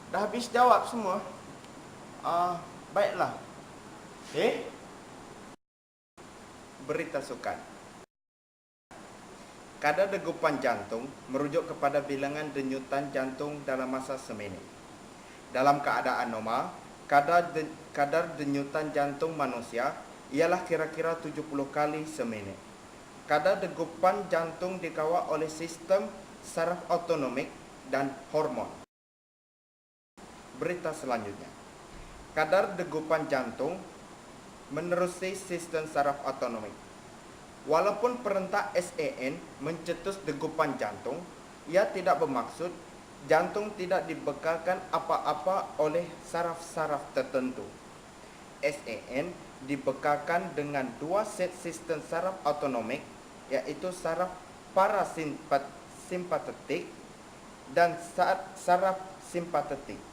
Dah habis jawab semua? Baiklah. Berita sukan. Kadar degupan jantung merujuk kepada bilangan denyutan jantung dalam masa seminit. Dalam keadaan normal, kadar denyutan jantung manusia ialah kira-kira 70 kali seminit. Kadar degupan jantung dikawal oleh sistem saraf autonomik dan hormon. Berita selanjutnya. Kadar degupan jantung menerusi sistem saraf autonomik. Walaupun perentak SAN mencetus degupan jantung, ia tidak bermaksud jantung tidak dibekalkan apa-apa oleh saraf-saraf tertentu. SAN dibekalkan dengan dua set sistem saraf autonomik, iaitu saraf parasimpatetik dan saraf simpatetik.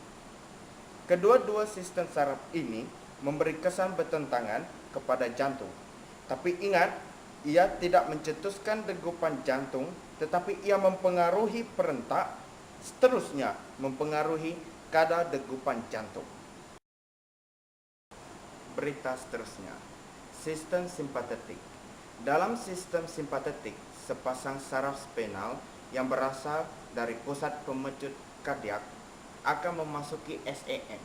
Kedua-dua sistem saraf ini memberi kesan bertentangan kepada jantung. Tapi ingat, ia tidak mencetuskan degupan jantung, tetapi ia mempengaruhi perentak, seterusnya mempengaruhi kadar degupan jantung. Berita seterusnya. Sistem simpatetik. Dalam sistem simpatetik, sepasang saraf spinal yang berasal dari pusat pemecut kardiak akan memasuki SAN.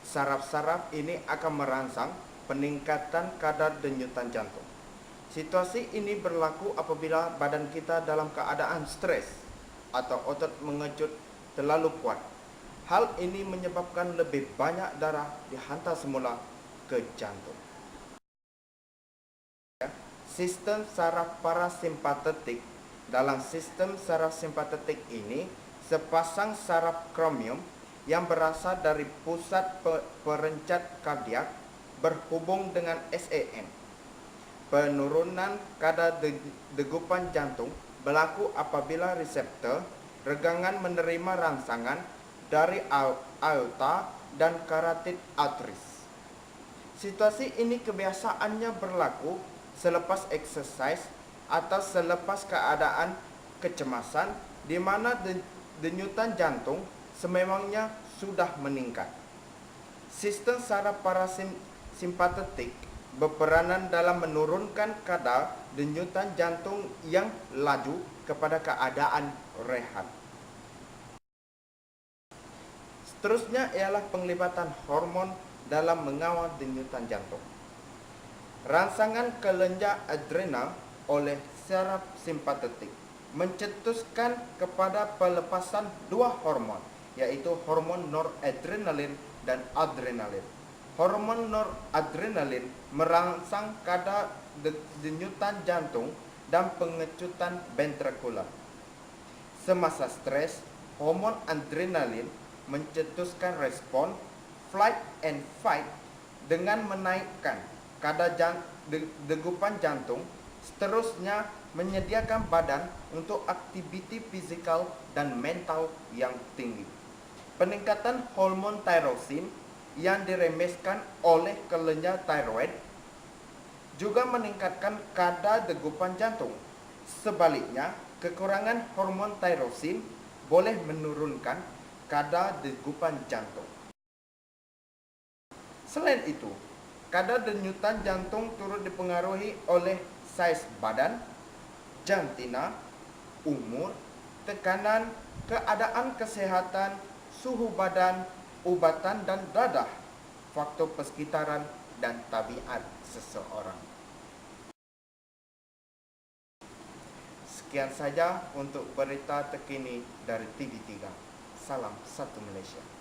Saraf-saraf ini akan merangsang peningkatan kadar denyutan jantung. Situasi ini berlaku apabila badan kita dalam keadaan stres atau otot mengejut terlalu kuat. Hal ini menyebabkan lebih banyak darah dihantar semula ke jantung. Sistem saraf parasimpatetik. Dalam sistem saraf simpatetik ini, sepasang saraf kromium yang berasal dari pusat perencat kardiak berhubung dengan SAN. Penurunan kadar degupan jantung berlaku apabila reseptor regangan menerima rangsangan dari aorta dan carotid arteries. Situasi ini kebiasaannya berlaku selepas eksersis atau selepas keadaan kecemasan di mana denyutan jantung sememangnya sudah meningkat. Sistem saraf parasimpatetik berperanan dalam menurunkan kadar denyutan jantung yang laju kepada keadaan rehat. Seterusnya ialah penglibatan hormon dalam mengawal denyutan jantung. Rangsangan kelenjar adrenal oleh saraf simpatetik mencetuskan kepada pelepasan dua hormon, yaitu hormon noradrenalin dan adrenalin. Hormon noradrenalin merangsang kadar denyutan jantung dan pengecutan ventrikular. Semasa stres, hormon adrenalin mencetuskan respon flight and fight dengan menaikkan kadar degupan jantung, seterusnya menyediakan badan untuk aktiviti fizikal dan mental yang tinggi. Peningkatan hormon tirosin yang diremeskan oleh kelenjar tiroid juga meningkatkan kadar degupan jantung. Sebaliknya, kekurangan hormon tirosin boleh menurunkan kadar degupan jantung. Selain itu, kadar denyutan jantung turut dipengaruhi oleh saiz badan, jantina, umur, tekanan, keadaan kesehatan, suhu badan, ubatan dan dadah, faktor persekitaran dan tabiat seseorang. Sekian saja untuk berita terkini dari TV3. Salam satu Malaysia.